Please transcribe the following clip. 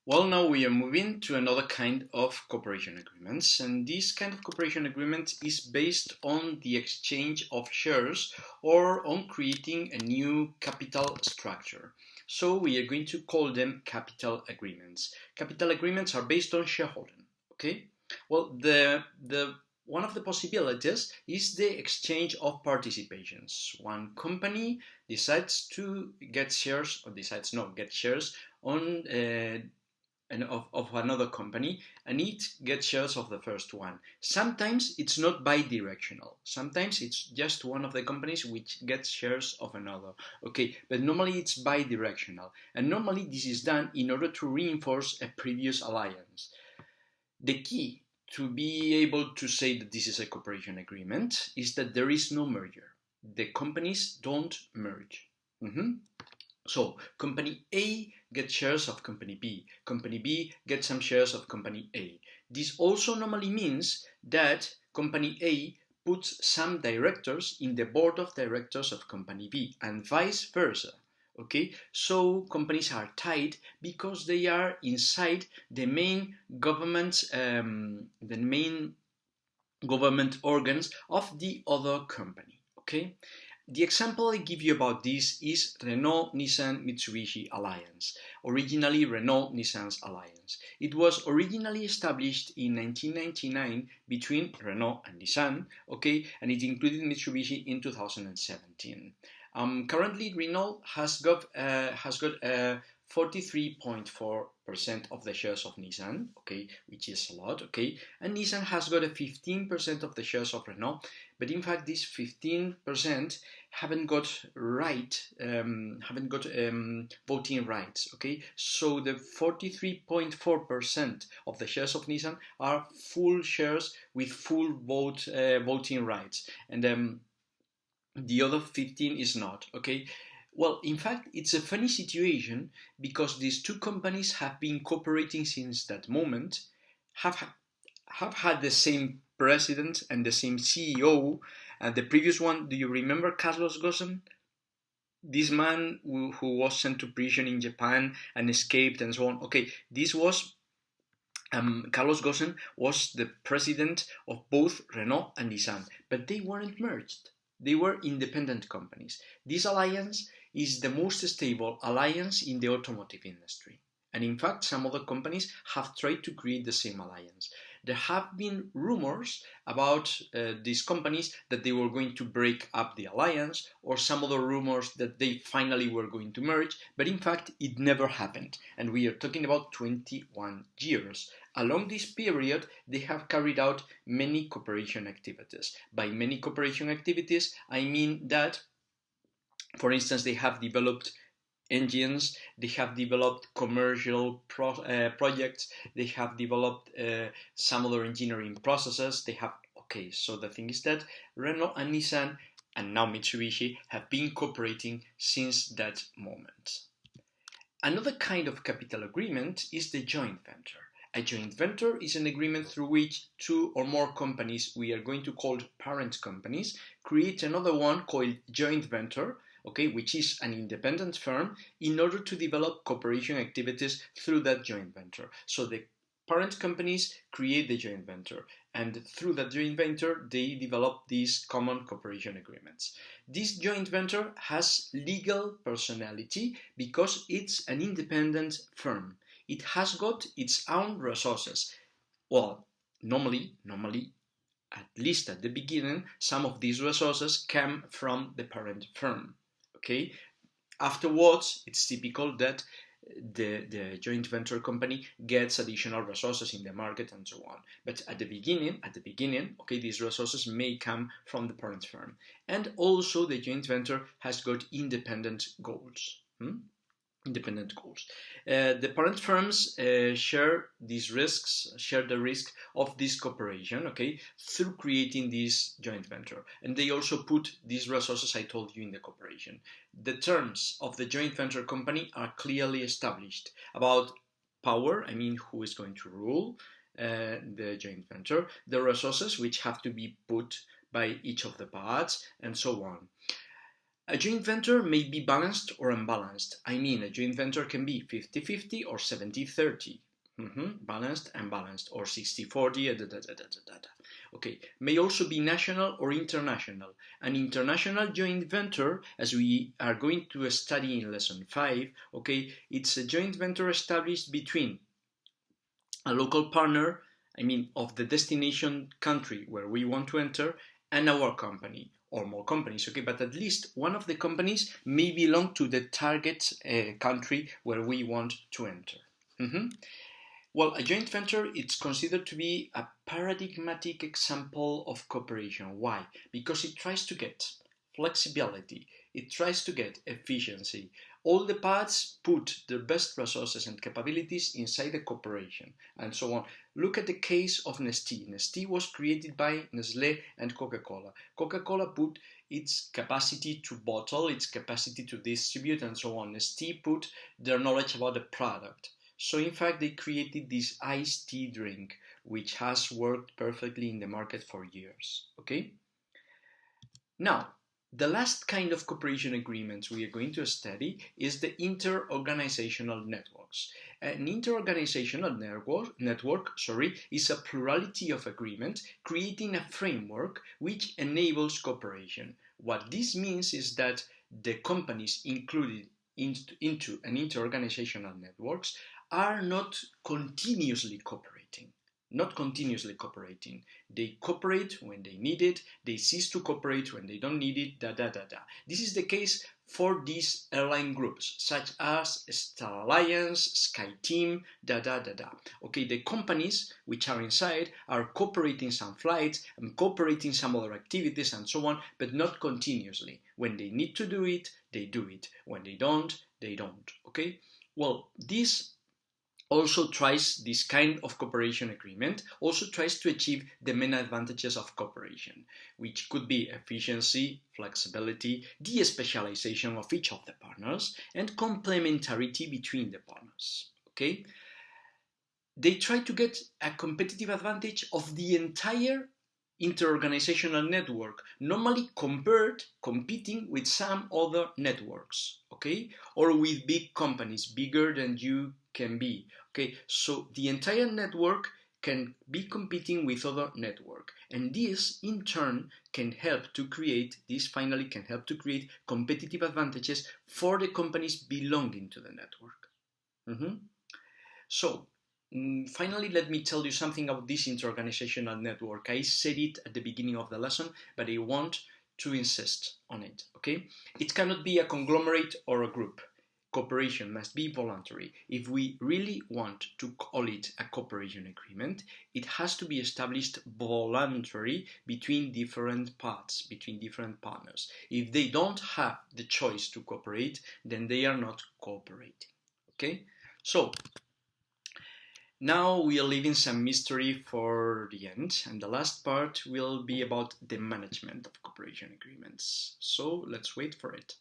Well, now we are moving to another kind of cooperation agreements, and this kind of cooperation agreement is based on the exchange of shares or on creating a new capital structure. So we are going to call them capital agreements. Capital agreements are based on shareholding. Okay. Well, the one of the possibilities is the exchange of participations. One company decides to get shares, or decides not get shares on and of another company, and it gets shares of the first one. Sometimes it's not bi-directional. Sometimes it's just one of the companies which gets shares of another. Okay, but normally it's bi-directional. And normally this is done in order to reinforce a previous alliance. The key to be able to say that this is a cooperation agreement is that there is no merger. The companies don't merge. So company A gets shares of company B. Company B gets some shares of company A. This also normally means that company A puts some directors in the board of directors of company B and vice versa. Okay, so companies are tied because they are inside the main government organs of the other company. Okay. The example I give you about this is Renault-Nissan-Mitsubishi Alliance, originally Renault-Nissan's Alliance. It was originally established in 1999 between Renault and Nissan, okay, and it included Mitsubishi in 2017. Currently, Renault has got 43.4% of the shares of Nissan, okay, which is a lot, okay, and Nissan has got a 15% of the shares of Renault, but in fact, this 15% haven't got voting rights, okay, so the 43.4% of the shares of Nissan are full shares with full voting rights, and the other 15 is not, okay. Well, in fact, it's a funny situation because these two companies have been cooperating since that moment, have had the same president and the same CEO. And the previous one, do you remember Carlos Ghosn? This man who was sent to prison in Japan and escaped and so on. Okay, this was Carlos Ghosn was the president of both Renault and Nissan, but they weren't merged. They were independent companies. This alliance is the most stable alliance in the automotive industry. And in fact, some other companies have tried to create the same alliance. There have been rumors about these companies that they were going to break up the alliance, or some other rumors that they finally were going to merge, but in fact, it never happened. And we are talking about 21 years. Along this period, they have carried out many cooperation activities. By many cooperation activities, I mean that, for instance, they have developed engines, they have developed commercial projects, they have developed some other engineering processes, okay, so the thing is that Renault and Nissan and now Mitsubishi have been cooperating since that moment. Another kind of capital agreement is the joint venture. A joint venture is an agreement through which two or more companies, we are going to call parent companies, create another one called joint venture, okay, which is an independent firm, in order to develop cooperation activities through that joint venture. So the parent companies create the joint venture, and through that joint venture, they develop these common cooperation agreements. This joint venture has legal personality because it's an independent firm. It has got its own resources. Well, normally, at least at the beginning, some of these resources come from the parent firm. Okay. Afterwards, it's typical that the joint venture company gets additional resources in the market and so on. But at the beginning, okay, these resources may come from the parent firm. And also the joint venture has got independent goals. Independent goals. The parent firms share these risks, share the risk of this cooperation, okay, through creating this joint venture. And they also put these resources I told you in the cooperation. The terms of the joint venture company are clearly established about power, I mean who is going to rule the joint venture, the resources which have to be put by each of the parts, and so on. A joint venture may be balanced or unbalanced. I mean, a joint venture can be 50-50 or 70-30. Balanced and balanced, or 60-40, Okay, may also be national or international. An international joint venture, as we are going to study in lesson 5, okay, it's a joint venture established between a local partner, I mean, of the destination country where we want to enter, and our company, or more companies, okay, but at least one of the companies may belong to the target country where we want to enter. Well, a joint venture is considered to be a paradigmatic example of cooperation. Why? Because it tries to get flexibility, it tries to get efficiency. All the parts put their best resources and capabilities inside the cooperation, and so on. Look at the case of Nestlé. Nestlé was created by Nestlé and Coca-Cola. Coca-Cola put its capacity to bottle, its capacity to distribute, and so on. Nestlé put their knowledge about the product. So in fact, they created this iced tea drink, which has worked perfectly in the market for years. Okay? Now, the last kind of cooperation agreements we are going to study is the interorganizational networks. An interorganizational network is a plurality of agreements creating a framework which enables cooperation. What this means is that the companies included into an interorganizational networks are not continuously cooperating. They cooperate when they need it, they cease to cooperate when they don't need it, This is the case for these airline groups, such as Star Alliance, SkyTeam, Okay, the companies which are inside are cooperating some flights and cooperating some other activities and so on, but not continuously. When they need to do it, they do it. When they don't, they don't. Okay? Well, this kind of cooperation agreement also tries to achieve the main advantages of cooperation, which could be efficiency, flexibility, de-specialization of each of the partners, and complementarity between the partners. Okay? They try to get a competitive advantage of the entire interorganizational network, normally competing with some other networks, okay, or with big companies, bigger than you can be, okay. So the entire network can be competing with other network, and this in turn can help to create competitive advantages for the companies belonging to the network. So finally, let me tell you something about this interorganizational network. I said it at the beginning of the lesson, but I want to insist on it, okay? It cannot be a conglomerate or a group. Cooperation must be voluntary. If we really want to call it a cooperation agreement, it has to be established voluntarily between different parts, between different partners. If they don't have the choice to cooperate, then they are not cooperating, okay? So, now we are leaving some mystery for the end, and the last part will be about the management of cooperation agreements. So let's wait for it.